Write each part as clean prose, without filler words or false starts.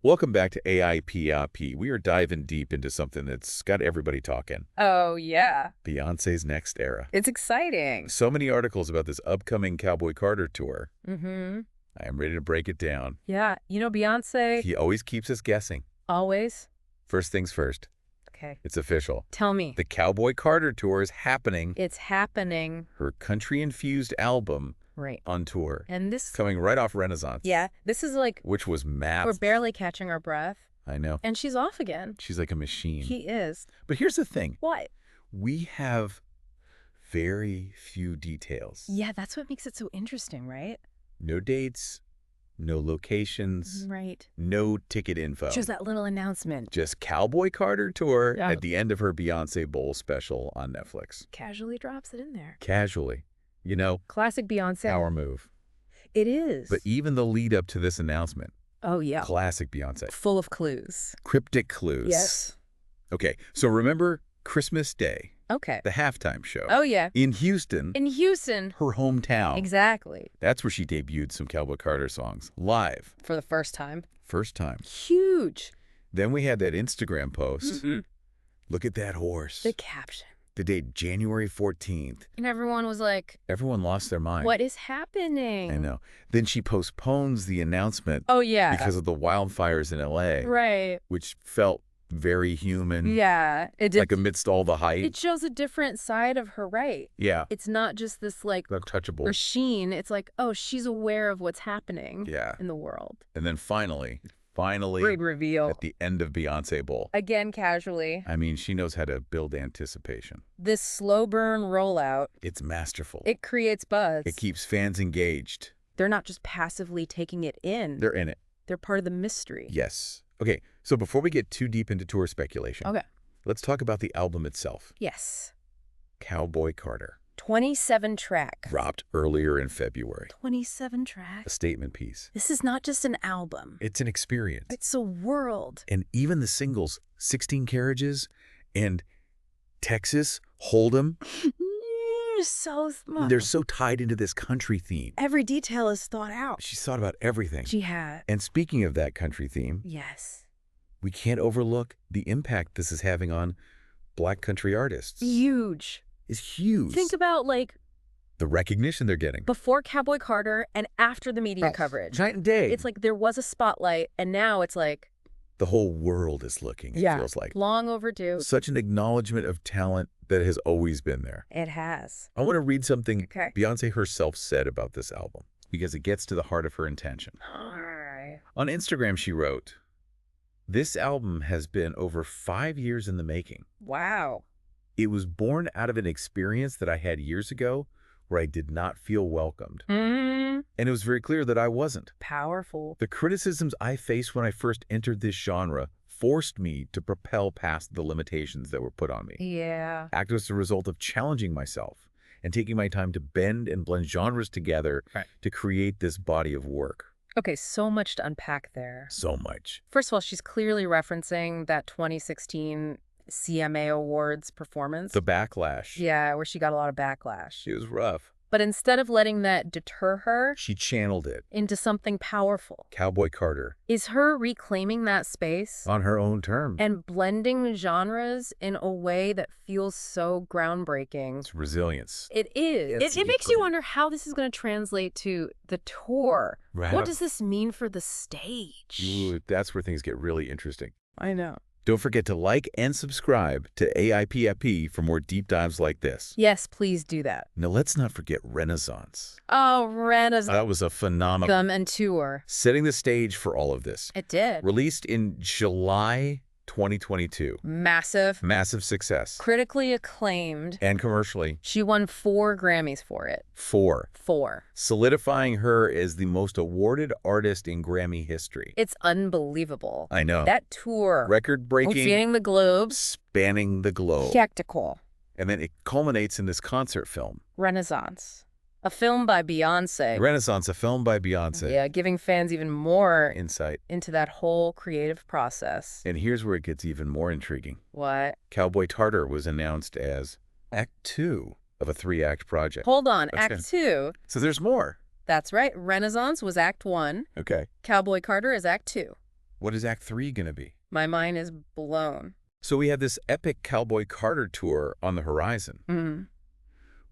Welcome back to AIPIP. We are diving deep into something that's got everybody talking. Oh, yeah. Beyonce's next era. It's exciting. So many articles about this upcoming Cowboy Carter tour. Mm-hmm. I am ready to break it down. Yeah. You know, Beyonce... He always keeps us guessing. Always? First things first. Okay. It's official. Tell me. The Cowboy Carter tour is happening. It's happening. Her country-infused album Right. on tour. And this... Coming right off Renaissance. Yeah. This is like... Which was massive. We're barely catching our breath. I know. And she's off again. She's like a machine. He is. But here's the thing. What? We have very few details. Yeah, that's what makes it so interesting, right? No dates, no locations, Right. no ticket info. Just that little announcement. Just Cowboy Carter tour Yeah. at the end of her Beyoncé Bowl special on Netflix. Casually drops it in there. Casually. You know, Classic Beyonce. power move. It is. But even the lead up to this announcement, Oh, yeah. classic Beyonce. Full of clues. Cryptic clues. Yes. Okay, so remember Christmas Day, Okay. the halftime show. Oh, yeah. In Houston, In Houston. her hometown. Exactly. That's where she debuted some Cowboy Carter songs, live. For the first time. First time. Huge. Then we had that Instagram post. Mm-hmm. Look at that horse. The caption. The date, January 14th. And everyone was like, Everyone lost their mind. what is happening? I know. Then she postpones the announcement Oh, yeah. because of the wildfires in L.A., Right. which felt very human. Yeah. It did. Like amidst all the hype. It shows a different side of her, right? Yeah. It's not just this, like, Untouchable. machine. It's like, oh, she's aware of what's happening Yeah. in the world. And then finally, Big reveal. at the end of Beyoncé Bowl. Again, casually. I mean, she knows how to build anticipation. This slow burn rollout, It's masterful. it creates buzz. It keeps fans engaged. They're not just passively taking it in. They're in it. They're part of the mystery. Yes. Okay, so before we get too deep into tour speculation, Okay. let's talk about the album itself. Yes. Cowboy Carter. 27 track. Dropped earlier in February. 27 A tracks. statement piece. This is not just an album. It's an experience. It's a world. And even the singles, 16 Carriages and Texas, Hold'em, So smart. they're so tied into this country theme. Every detail is thought out. She's thought about everything. She had. And speaking of that country theme, Yes. we can't overlook the impact this is having on Black country artists. Huge. It's huge. Think about, like, the recognition they're getting. before Cowboy Carter and after the media coverage. Night and day. It's like there was a spotlight, and now it's like, the whole world is looking, it feels like. long overdue. Such an acknowledgement of talent that has always been there. It has. I want to read something Okay. Beyoncé herself said about this album, because it gets to the heart of her intention. All right. On Instagram, she wrote, "This album has been over 5 years in the making. Wow. It was born out of an experience that I had years ago where I did not feel welcomed. And it was very clear that I wasn't. Powerful. The criticisms I faced when I first entered this genre forced me to propel past the limitations that were put on me. Yeah. Act was the result of challenging myself and taking my time to bend and blend genres together to create this body of work." Okay, so much to unpack there. So much. First of all, she's clearly referencing that 2016 CMA Awards performance. The backlash. Yeah, where she got a lot of backlash. It was rough. But instead of letting that deter her She channeled it. into something powerful, Cowboy Carter. is her reclaiming that space On her own terms. and blending genres in a way that feels so groundbreaking. It's resilience. It is. It's It makes you deeply- wonder how this is going to translate to the tour. Right. What does this mean for the stage? Ooh, that's where things get really interesting. I know. Don't forget to like and subscribe to AIPFP for more deep dives like this. Yes, please do that. Now, let's not forget Renaissance. Oh, Renaissance. That was a phenomenal... Them and tour. Setting the stage for all of this. It did. Released in July 2022. Massive. Massive success. Critically acclaimed. And commercially, She won 4 Grammys for it. 4. 4. Solidifying her as the most awarded artist in Grammy history. It's unbelievable. I know. That tour. Record-breaking, Defeating the Globes. spanning the globe. Spectacle. And then it culminates in this concert film. Renaissance. A film by Beyoncé. Renaissance, a film by Beyoncé. Yeah, giving fans even more Insight. into that whole creative process. And here's where it gets even more intriguing. What? Cowboy Carter was announced as Act 2 of a 3-act project. Hold on. That's Act 2. So there's more. That's right. Renaissance was Act 1. Okay. Cowboy Carter is Act 2. What is Act 3 going to be? My mind is blown. So we have this epic Cowboy Carter tour on the horizon. Mm-hmm.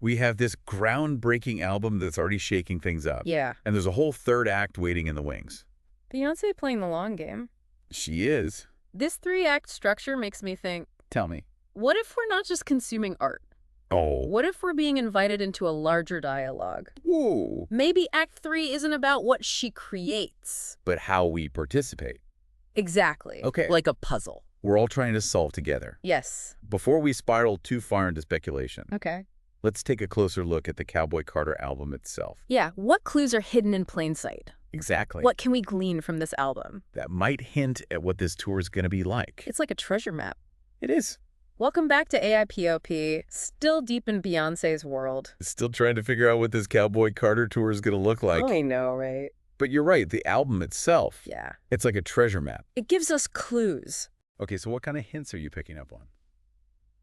We have this groundbreaking album that's already shaking things up. Yeah. And there's a whole third act waiting in the wings. Beyoncé playing the long game. She is. This 3-act structure makes me think, Tell me. what if we're not just consuming art? Oh. What if we're being invited into a larger dialogue? Whoa. Maybe Act 3 isn't about what she creates. But how we participate. Exactly. Okay. Like a puzzle. We're all trying to solve together. Yes. Before we spiral too far into speculation, Okay. let's take a closer look at the Cowboy Carter album itself. Yeah, what clues are hidden in plain sight? Exactly. What can we glean from this album? That might hint at what this tour is going to be like. It's like a treasure map. It is. Welcome back to AIPOP, still deep in Beyoncé's world. Still trying to figure out what this Cowboy Carter tour is going to look like. I know, right? But you're right, the album itself, Yeah. it's like a treasure map. It gives us clues. Okay, so what kind of hints are you picking up on?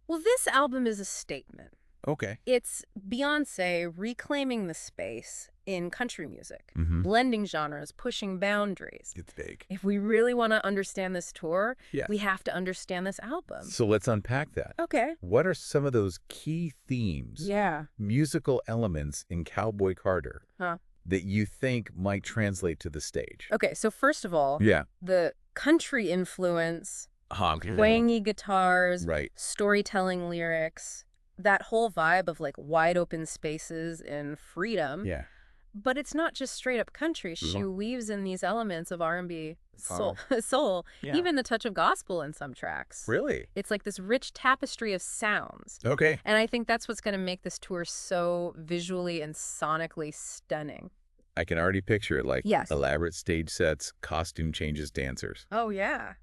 Well, this album is a statement. Okay. It's Beyoncé reclaiming the space in country music, Mm-hmm. blending genres, pushing boundaries. It's big. If we really want to understand this tour, Yeah. we have to understand this album. So let's unpack that. Okay. What are some of those key themes, Yeah. musical elements in Cowboy Carter Huh. that you think might translate to the stage? Okay, so first of all, Yeah. the country influence, Right. twangy guitars, storytelling lyrics, that whole vibe of like wide open spaces and freedom. Yeah. But it's not just straight up country. She weaves in these elements of R&B, soul, Yeah. even a touch of gospel in some tracks. Really? It's like this rich tapestry of sounds. Okay. And I think that's what's going to make this tour so visually and sonically stunning. I can already picture it, like Yes. elaborate stage sets, costume changes, dancers. Oh, yeah.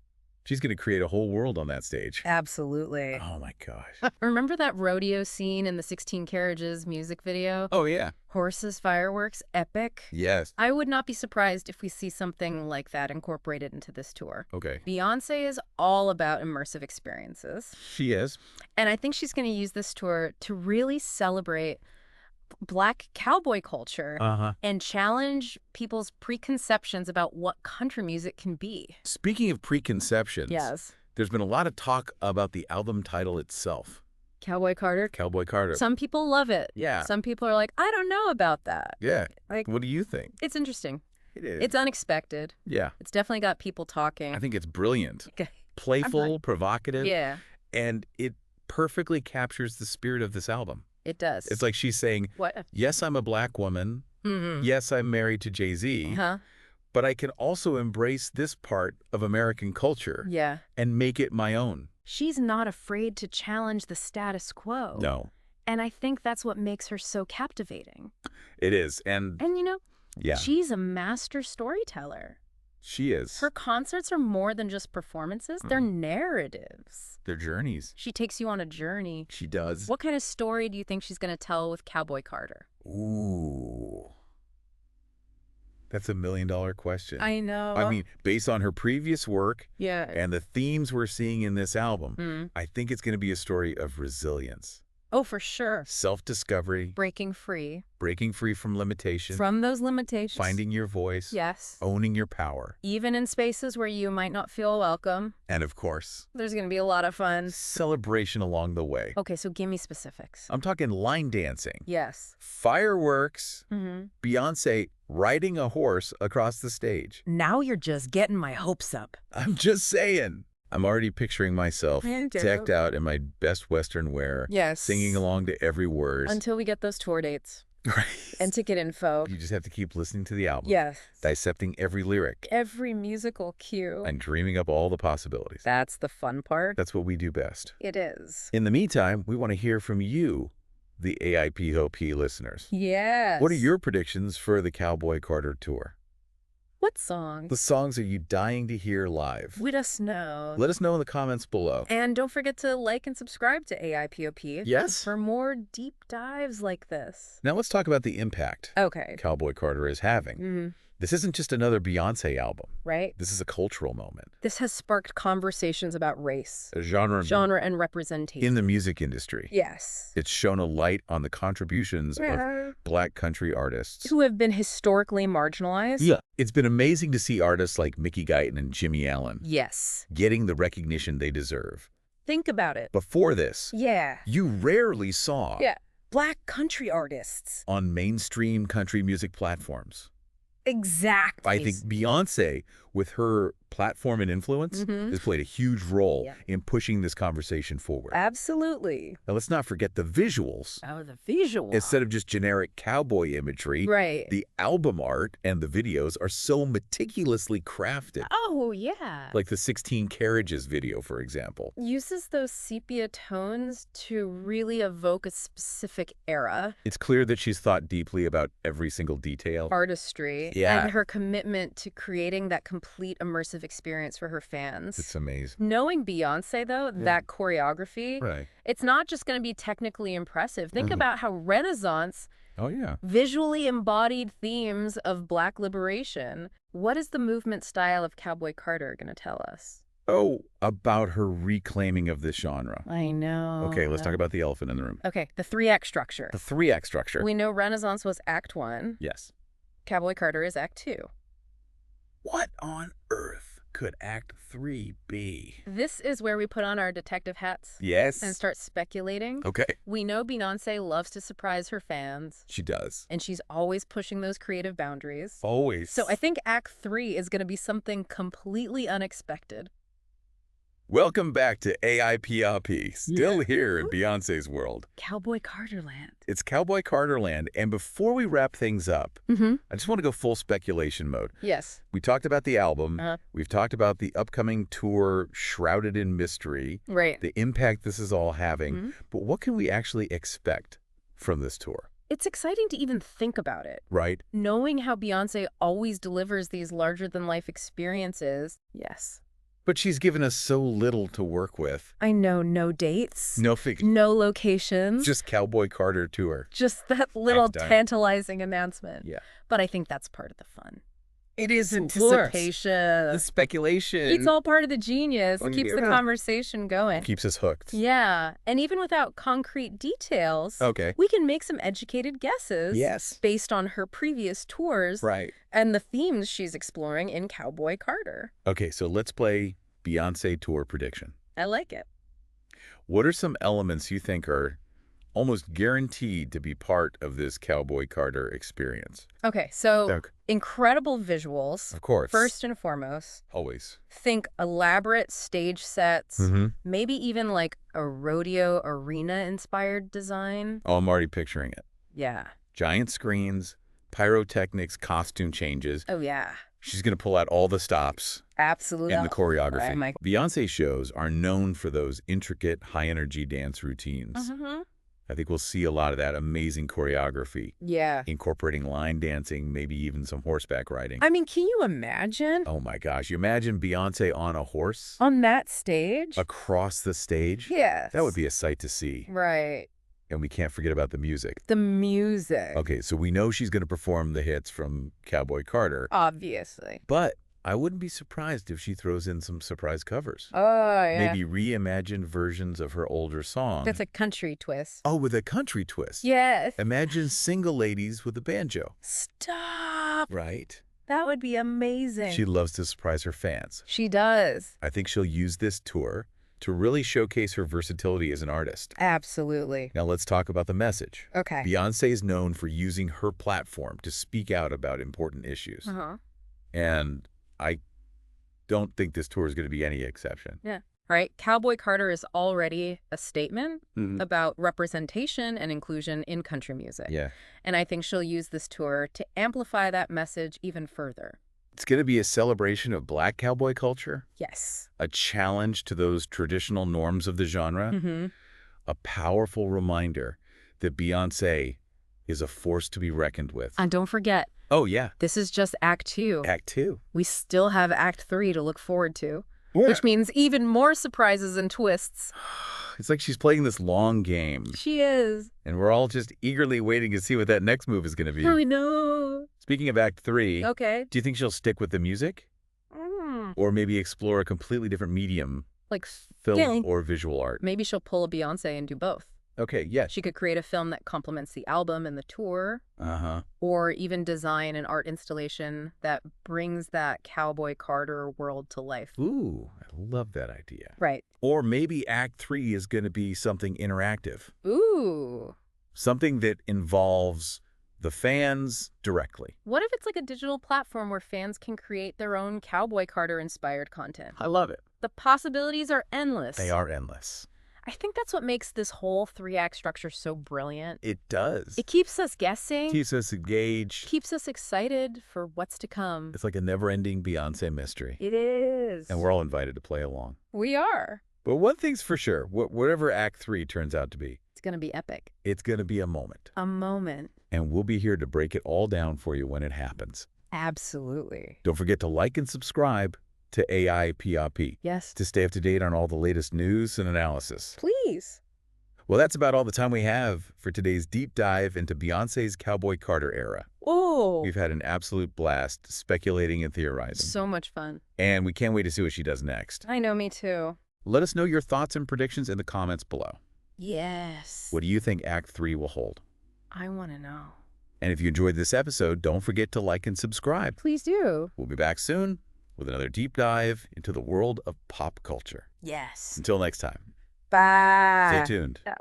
She's going to create a whole world on that stage. Absolutely. Oh my gosh. Remember that rodeo scene in the 16 Carriages music video? Oh yeah. Horses, fireworks, epic. Yes. I would not be surprised if we see something like that incorporated into this tour. Okay. Beyoncé is all about immersive experiences. She is. And I think she's going to use this tour to really celebrate Black cowboy culture and challenge people's preconceptions about what country music can be. Speaking of preconceptions, Yes. there's been a lot of talk about the album title itself, Cowboy Carter. Cowboy Carter. Some people love it. Yeah. Some people are like, I don't know about that. Yeah. Like, What do you think? it's interesting. It is. It's unexpected. Yeah. It's definitely got people talking. I think it's brilliant, Okay. playful, provocative, Yeah, and it perfectly captures the spirit of this album. it does. It's like she's saying, What? yes, I'm a Black woman. Mm-hmm. Yes, I'm married to Jay-Z. Huh? But I can also embrace this part of American culture Yeah. and make it my own. She's not afraid to challenge the status quo. No, And I think that's what makes her so captivating. it is. And And, you know, yeah, she's a master storyteller. she is. Her concerts are more than just performances. They're narratives. Their journeys. She takes you on a journey. She does. What kind of story do you think she's going to tell with Cowboy Carter? Ooh. That's $1 million question. I know. I mean, based on her previous work yeah. and the themes we're seeing in this album, Mm. I think it's going to be a story of resilience, Oh, for sure. self-discovery, Breaking free breaking free from limitations, from those limitations. finding your voice, Yes. owning your power, Even in spaces where you might not feel welcome, and of course, there's going to be a lot of fun. celebration along the way. Okay, so give me specifics. I'm talking line dancing, Yes. fireworks, Mm-hmm. Beyoncé riding a horse across the stage. Now you're just getting my hopes up. I'm just saying. I'm already picturing myself Me too. decked out in my best Western wear, Yes. singing along to every word. Until we get those tour dates Right. and ticket info. You just have to keep listening to the album, Yes. dissecting every lyric, Every musical cue. and dreaming up all the possibilities. That's the fun part. That's what we do best. It is. In the meantime, we want to hear from you, the AIPOP listeners. Yes. What are your predictions for the Cowboy Carter tour? What songs? The songs are you dying to hear live? Let us know. Let us know in the comments below. And don't forget to like and subscribe to AIPOP Yes? for more deep dives like this. Now let's talk about the impact Okay. Cowboy Carter is having. Mm-hmm. This isn't just another Beyoncé album. Right? This is a cultural moment. This has sparked conversations about race, Genre and representation. in the music industry. Yes. It's shown a light on the contributions of Black country artists. Who have been historically marginalized. Yeah. It's been amazing to see artists like Mickey Guyton and Jimmy Allen Yes. getting the recognition they deserve. Think about it. Before this, Yeah. you rarely saw Black country artists. on mainstream country music platforms. Exactly. I think Beyoncé, with her platform and influence, has played a huge role in pushing this conversation forward. Absolutely. Now, let's not forget the visuals. Oh, the visuals. Instead of just generic cowboy imagery, Right. the album art and the videos are so meticulously crafted. Oh, yeah. Like the 16 Carriages video, for example. Uses those sepia tones to really evoke a specific era. It's clear that she's thought deeply about every single detail. Artistry. Yeah. And her commitment to creating that complete immersive experience for her fans. It's amazing. Knowing Beyoncé, though, that choreography, Right. it's not just going to be technically impressive. Think about how Renaissance Oh, yeah. visually embodied themes of Black liberation. What is the movement style of Cowboy Carter going to tell us? Oh, about her reclaiming of this genre. I know. Okay, let's talk about the elephant in the room. Okay, the 3-act structure. The 3-act structure. We know Renaissance was Act 1. Yes. Cowboy Carter is Act 2. What on earth could Act 3 be? This is where we put on our detective hats Yes. and start speculating. Okay. We know Beyoncé loves to surprise her fans, She does. and she's always pushing those creative boundaries. Always. So I think Act 3 is going to be something completely unexpected. Welcome back to AIPRP, still here in Beyoncé's world. Cowboy Carter land. It's Cowboy Carter land, and before we wrap things up, I just want to go full speculation mode. Yes. We talked about the album. We've talked about the upcoming tour shrouded in mystery, Right. the impact this is all having. But what can we actually expect from this tour? It's exciting to even think about it. Right? Knowing how Beyoncé always delivers these larger-than-life experiences. Yes. But she's given us so little to work with. I know, no dates. No figure. No locations. Just Cowboy Carter tour. Just that little I've done. tantalizing announcement. Yeah. But I think that's part of the fun. It is Anticipation. The speculation. It's all part of the genius. Oh, Keeps the yeah. conversation going. Keeps us hooked. Yeah. And even without concrete details, Okay. we can make some educated guesses. Yes. Based on her previous tours Right. and the themes she's exploring in Cowboy Carter. Okay, so let's play Beyoncé tour prediction. I like it. What are some elements you think are almost guaranteed to be part of this Cowboy Carter experience? Okay, so Okay. incredible visuals. Of course. First and foremost, Always. think elaborate stage sets, maybe even like a rodeo arena-inspired design. Oh, I'm already picturing it. Yeah. Giant screens, pyrotechnics, costume changes. Oh, yeah. She's going to pull out all the stops Absolutely. and the choreography. Right, Mike. Beyoncé shows are known for those intricate, high-energy dance routines. Mm-hmm. I think we'll see a lot of that amazing choreography, Yeah. incorporating line dancing, maybe even some horseback riding. I mean, can you imagine Oh my gosh, you imagine Beyoncé on a horse on that stage? across the stage? Yes. That would be a sight to see. Right. And we can't forget about the music. The music. Okay, so we know she's going to perform the hits from Cowboy Carter, Obviously. but I wouldn't be surprised if she throws in some surprise covers. Oh, yeah. Maybe reimagined versions of her older song. That's a country twist. Oh, with a country twist. Yes. Imagine single ladies with a banjo. Stop. Right? That would be amazing. She loves to surprise her fans. She does. I think she'll use this tour to really showcase her versatility as an artist. Absolutely. Now let's talk about the message. Okay. Beyoncé is known for using her platform to speak out about important issues. Uh-huh. And I don't think this tour is going to be any exception. Yeah. Right. Cowboy Carter is already a statement about representation and inclusion in country music. Yeah. And I think she'll use this tour to amplify that message even further. It's going to be a celebration of Black cowboy culture, Yes. a challenge to those traditional norms of the genre, a powerful reminder that Beyoncé is a force to be reckoned with. And don't forget, Oh, yeah. this is just Act 2. Act 2. We still have Act 3 to look forward to, which means even more surprises and twists. It's like she's playing this long game, She is. and we're all just eagerly waiting to see what that next move is going to be. I know. Speaking of Act 3, Okay. do you think she'll stick with the music? Or maybe explore a completely different medium, Like, film or visual art? maybe she'll pull a Beyoncé and do both. Okay, yes. She could create a film that complements the album and the tour, or even design an art installation that brings that Cowboy Carter world to life. Ooh, I love that idea. Right. Or maybe Act 3 is going to be something interactive. Ooh. Something that involves the fans directly. What if it's like a digital platform where fans can create their own Cowboy Carter-inspired content? I love it. The possibilities are endless. They are endless. I think that's what makes this whole 3-act structure so brilliant. It does. It keeps us guessing. Keeps us engaged. Keeps us excited for what's to come. It's like a never-ending Beyoncé mystery. It is. And we're all invited to play along. We are. But one thing's for sure, whatever Act 3 turns out to be, It's going to be epic. it's going to be a moment. A moment. And we'll be here to break it all down for you when it happens. Absolutely. Don't forget to like and subscribe to AIPRP Yes. to stay up to date on all the latest news and analysis. Please. Well, that's about all the time we have for today's deep dive into Beyoncé's Cowboy Carter era. Oh. We've had an absolute blast speculating and theorizing. So much fun. And we can't wait to see what she does next. I know, me too. Let us know your thoughts and predictions in the comments below. Yes. What do you think Act 3 will hold? I want to know. And if you enjoyed this episode, don't forget to like and subscribe. Please do. We'll be back soon with another deep dive into the world of pop culture. Yes. Until next time, Bye. stay tuned. Ciao.